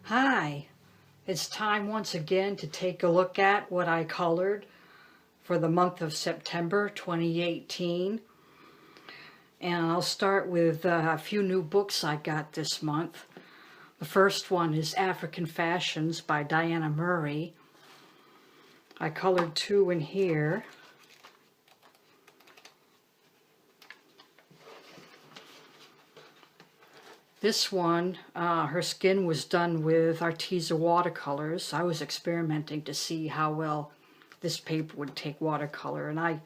Hi, it's time once again to take a look at what I colored for the month of September 2018. And I'll start with a few new books I got this month. The first one is African Fashions by Diana Murray. I colored two in here. This one, her skin was done with Arteza watercolors. I was experimenting to see how well this paper would take watercolor, and I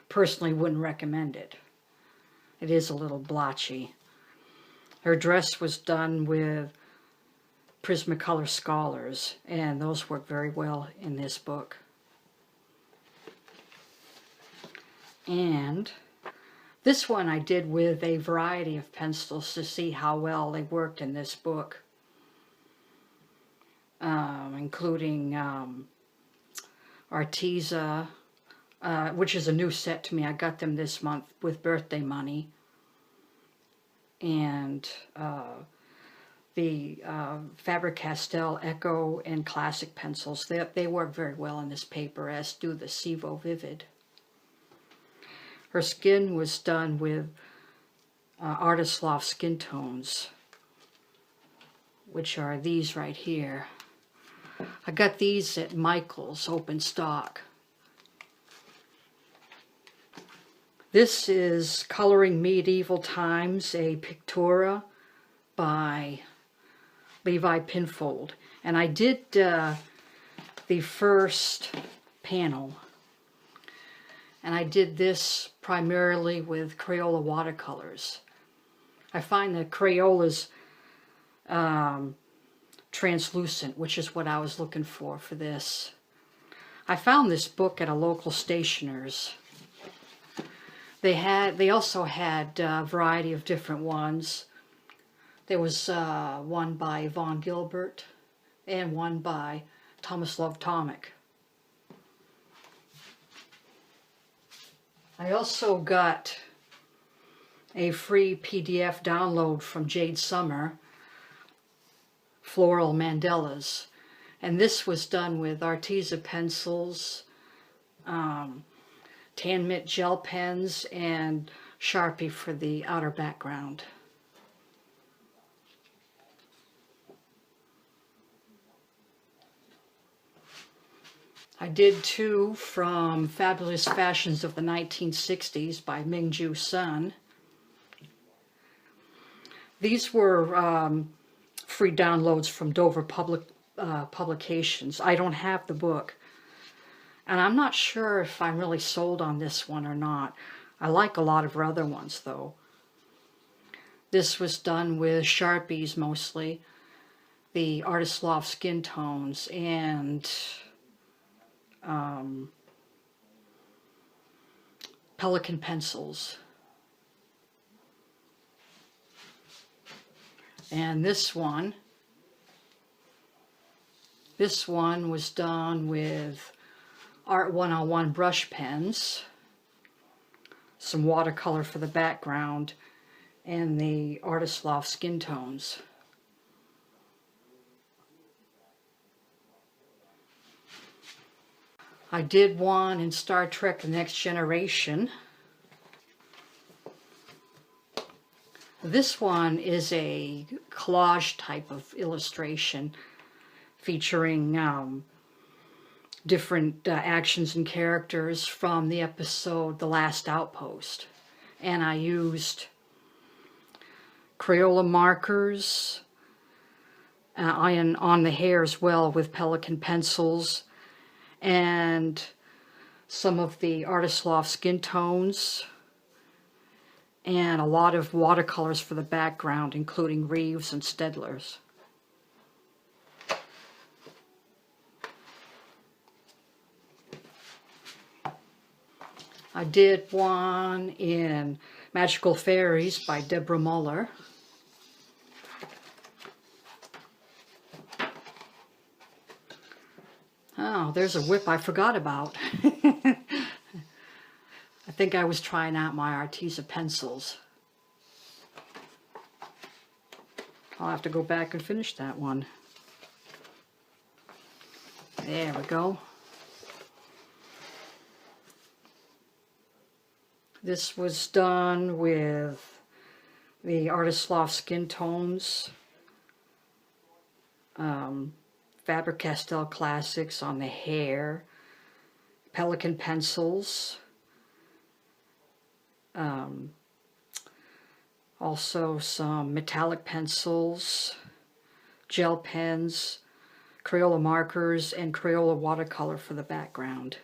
personally wouldn't recommend it. It is a little blotchy. Her dress was done with Prismacolor Scholars, and those work very well in this book. And this one I did with a variety of pencils to see how well they worked in this book, including Arteza, which is a new set to me. I got them this month with birthday money, and the Faber-Castell Echo and Classic pencils. They work very well in this paper, as do the Civo Vivid. Her skin was done with Artist Loft skin tones, which are these right here. I got these at Michael's open stock. This is Coloring Medieval Times, a Pictura by Levi Pinfold. And I did the first panel. And I did this primarily with Crayola watercolors. I find that Crayola's translucent, which is what I was looking for this. I found this book at a local stationer's. They also had a variety of different ones. There was one by Von Gilbert and one by Tomislav Tomic. I also got a free PDF download from Jade Summer, Floral Mandalas, and this was done with Arteza pencils, Tan-Mit gel pens, and Sharpie for the outer background. I did two from Fabulous Fashions of the 1960s by Mingju Sun. These were free downloads from Dover Publications. I don't have the book, and I'm not sure if I'm really sold on this one or not. I like a lot of her other ones, though. This was done with Sharpies mostly, the Artist Loft skin tones, and Pelikan pencils. And this one was done with Art 101 brush pens, some watercolor for the background, and the Artist Loft skin tones. I did one in Star Trek The Next Generation. This one is a collage type of illustration featuring different actions and characters from the episode The Last Outpost. And I used Crayola markers on the hair as well with Pelikan pencils, and some of the Artist Loft skin tones, and a lot of watercolors for the background, including Reeves and Stedler's. I did one in Magical Fairies by Deborah Muller. Oh, there's a whip I forgot about. I think I was trying out my Arteza pencils. I'll have to go back and finish that one. There we go. This was done with the Artist Loft Skin Tones, Faber-Castell Classics on the hair, Pelikan pencils, also some metallic pencils, gel pens, Crayola markers, and Crayola watercolor for the background.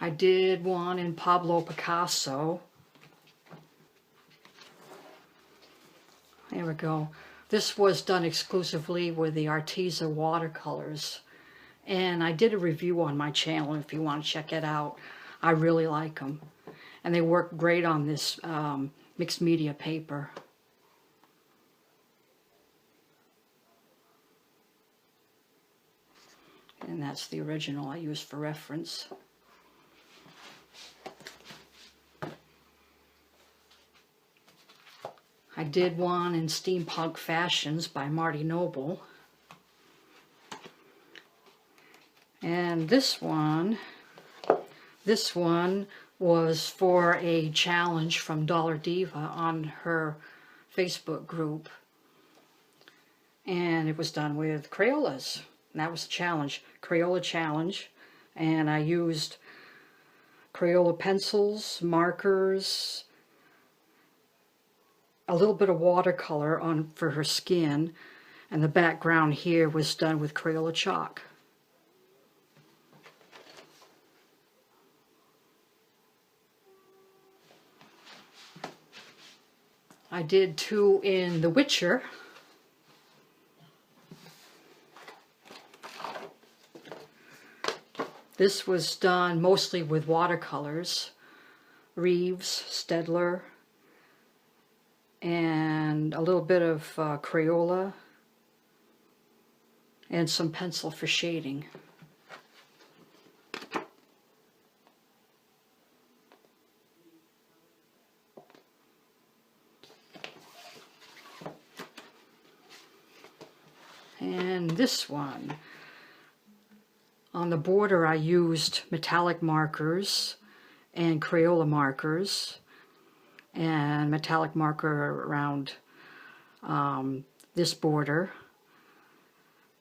I did one in Pablo Picasso. There we go. This was done exclusively with the Arteza watercolors. And I did a review on my channel if you want to check it out. I really like them. And they work great on this mixed media paper. And that's the original I used for reference. I did one in Steampunk Fashions by Marty Noble. And this one was for a challenge from Dollar Diva on her Facebook group. And it was done with Crayolas. And that was the challenge, Crayola challenge. And I used Crayola pencils, markers, a little bit of watercolor on for her skin, and the background here was done with Crayola chalk. I did two in The Witcher. This was done mostly with watercolors, Reeves, Staedtler, and a little bit of Crayola, and some pencil for shading. And this one, on the border I used metallic markers and Crayola markers, and metallic marker around this border,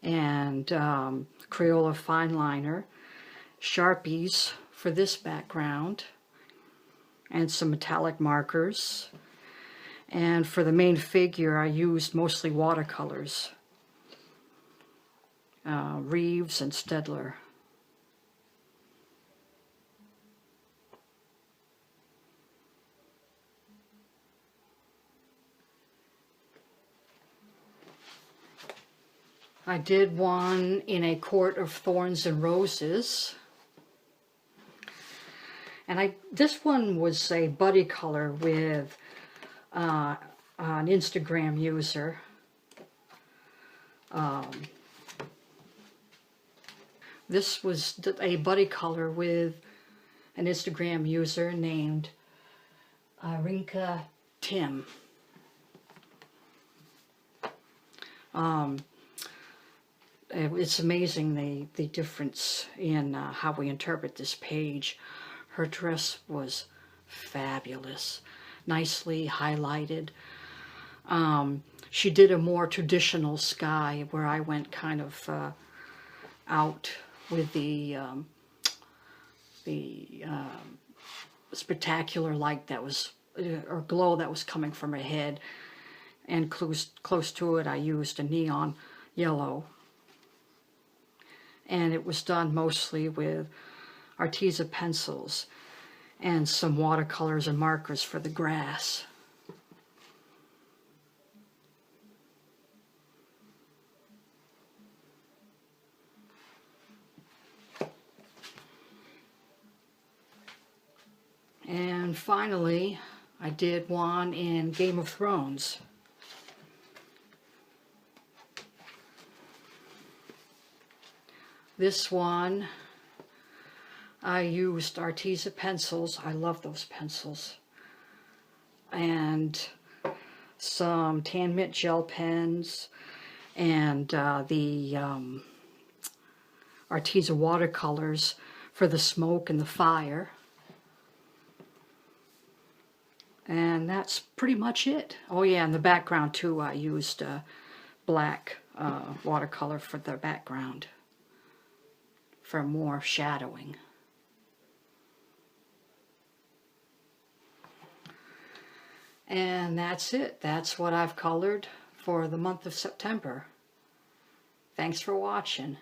and Crayola fine liner, Sharpies for this background, and some metallic markers. And for the main figure I used mostly watercolors, Reeves and Staedtler. I did one in A Court of Thorns and Roses. And this one was a buddy color with an Instagram user. This was a buddy color with an Instagram user named Rinka Tim. It's amazing the difference in how we interpret this page. Her dress was fabulous, nicely highlighted. She did a more traditional sky, where I went kind of out with the spectacular light that was, or glow that was coming from her head. And close to it I used a neon yellow. And it was done mostly with Arteza pencils and some watercolors and markers for the grass. And finally, I did one in Game of Thrones. This one, I used Arteza pencils. I love those pencils. and some Tan Mint gel pens, and the Arteza watercolors for the smoke and the fire. And that's pretty much it. Oh yeah, in the background too, I used black watercolor for the background for more shadowing. And that's it. That's what I've colored for the month of September. Thanks for watching.